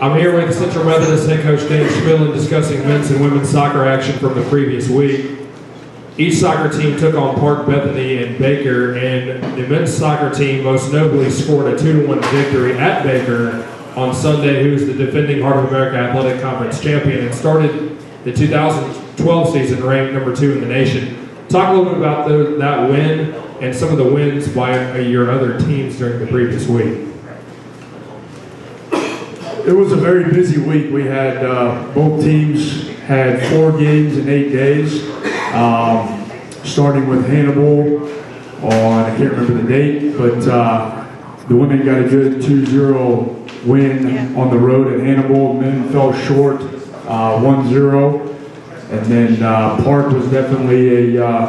I'm here with Central Methodist head coach Dan Schmidlin discussing men's and women's soccer action from the previous week. Each soccer team took on Park, Bethany, and Baker, and the men's soccer team most nobly scored a 2-1 victory at Baker on Sunday, who's the defending Heart of America Athletic Conference champion and started the 2012 season ranked number 2 in the nation. Talk a little bit about that win and some of the wins by your other teams during the previous week. It was a very busy week. We had both teams had 4 games in 8 days, starting with Hannibal on, I can't remember the date, but the women got a good 2-0 win on the road at Hannibal. Men fell short 1-0. And then Park was definitely a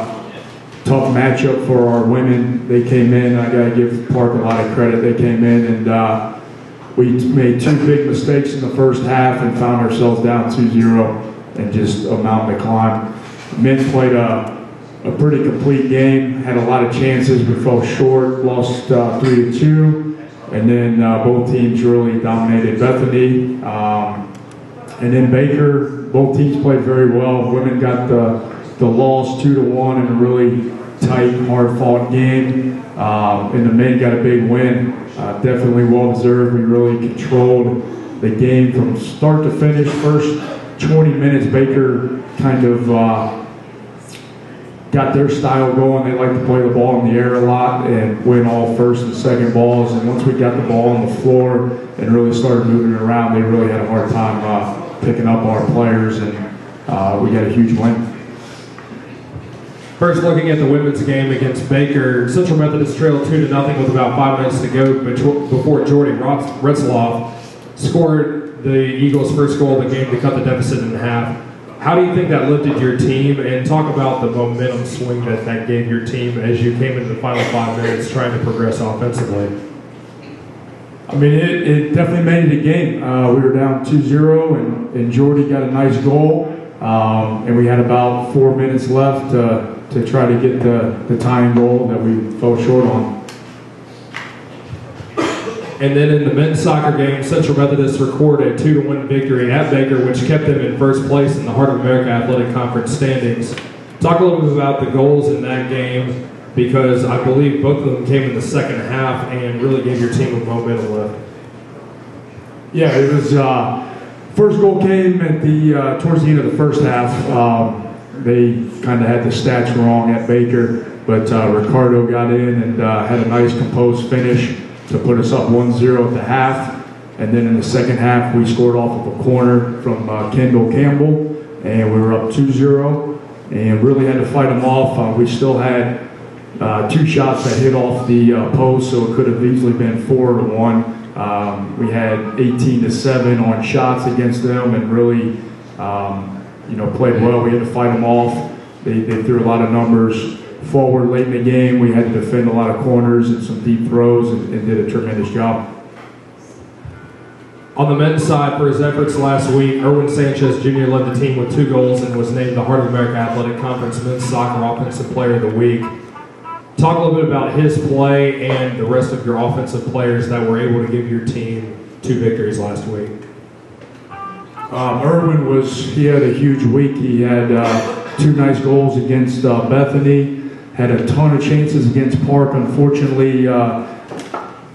tough matchup for our women. They came in, I got to give Park a lot of credit. They came in and we made 2 big mistakes in the first half and found ourselves down 2-0 and just a mountain to climb. Men played a pretty complete game, had a lot of chances, but fell short, lost 3-2. And then both teams really dominated Bethany. And then Baker, both teams played very well. Women got the loss 2-1 in a really tight, hard-fought game. And the men got a big win. Definitely well-deserved. We really controlled the game from start to finish. First 20 minutes, Baker kind of got their style going. They like to play the ball in the air a lot and win all first and second balls. And once we got the ball on the floor and really started moving it around, they really had a hard time picking up our players, and we got a huge win. First, looking at the women's game against Baker, Central Methodist trailed 2-0 with about 5 minutes to go before Jordy Retzloff scored the Eagles' first goal of the game to cut the deficit in half. How do you think that lifted your team? And talk about the momentum swing that gave your team as you came into the final 5 minutes trying to progress offensively. I mean, it definitely made it a game. We were down 2-0, and Jordy got a nice goal. And we had about 4 minutes left to try to get the tying goal that we fell short on. And then in the men's soccer game, Central Methodist recorded a 2-1 victory at Baker, which kept them in first place in the Heart of America Athletic Conference standings. Talk a little bit about the goals in that game, because I believe both of them came in the second half and really gave your team a momentum lift. Yeah, it was first goal came at the towards the end of the first half. They kind of had the stats wrong at Baker, but Ricardo got in and had a nice composed finish to put us up 1-0 at the half. And then in the second half, we scored off of a corner from Kendall Campbell, and we were up 2-0 and really had to fight them off. We still had 2 shots that hit off the post, so it could have easily been 4-1. We had 18-7 on shots against them, and really, played well. We had to fight them off. They threw a lot of numbers forward late in the game. We had to defend a lot of corners and some deep throws, and did a tremendous job. On the men's side, for his efforts last week, Erwin Sanchez Jr. led the team with 2 goals and was named the Heart of America Athletic Conference Men's Soccer Offensive Player of the Week. Talk a little bit about his play and the rest of your offensive players that were able to give your team 2 victories last week. Erwin he had a huge week. He had 2 nice goals against Bethany, had a ton of chances against Park. Unfortunately,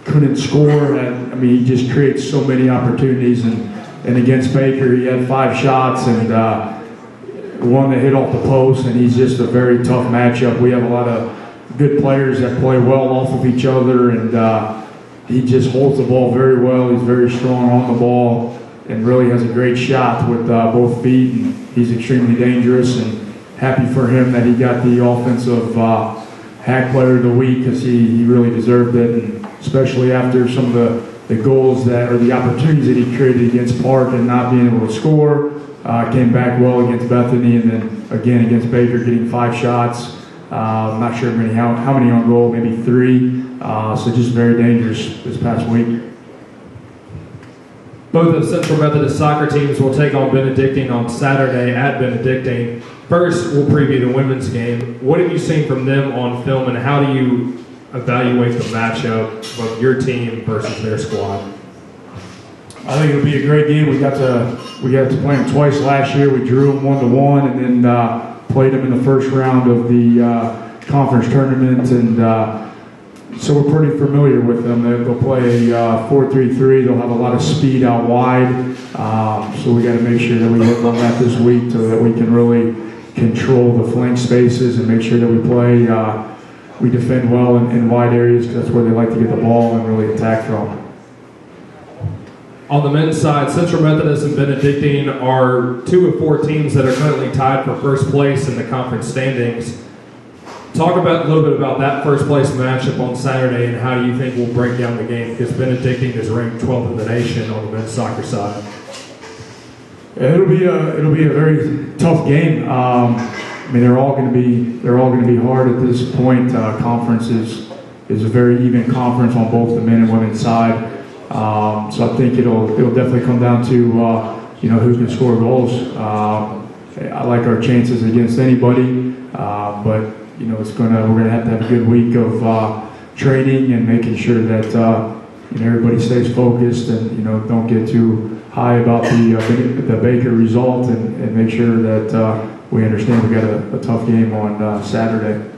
couldn't score. He just creates so many opportunities. And against Baker, he had 5 shots and one that hit off the post, and he's just a very tough matchup. We have a lot of good players that play well off of each other, and he just holds the ball very well. He's very strong on the ball and really has a great shot with both feet, and he's extremely dangerous, and happy for him that he got the offensive hack player of the week, because he really deserved it, and especially after some of the goals or the opportunities that he created against Park and not being able to score. Came back well against Bethany, and then again against Baker, getting 5 shots. I'm not sure how many on goal, maybe 3. So just very dangerous this past week. Both of Central Methodist soccer teams will take on Benedictine on Saturday at Benedictine. First, we'll preview the women's game. What have you seen from them on film, and how do you evaluate the matchup of your team versus their squad? I think it'll be a great game. We got to play them twice last year. We drew them 1-1, and then played them in the first round of the conference tournament, and so we're pretty familiar with them. They'll play 4-3-3. They'll have a lot of speed out wide. So we got to make sure that we hit on that this week so that we can really control the flank spaces and make sure that we play. We defend well in wide areas because that's where they like to get the ball and really attack from. On the men's side, Central Methodist and Benedictine are 2 of 4 teams that are currently tied for first place in the conference standings. Talk a little bit about that first place matchup on Saturday and how you think we'll break down the game, because Benedictine is ranked 12th in the nation on the men's soccer side. Yeah, it'll be a very tough game. I mean, they're all going to be hard at this point. Conference is a very even conference on both the men and women's side. So I think it'll definitely come down to who's going to score goals. I like our chances against anybody, but we're going to have a good week of training and making sure that everybody stays focused and don't get too high about the Baker result, and make sure that we understand we got a tough game on Saturday.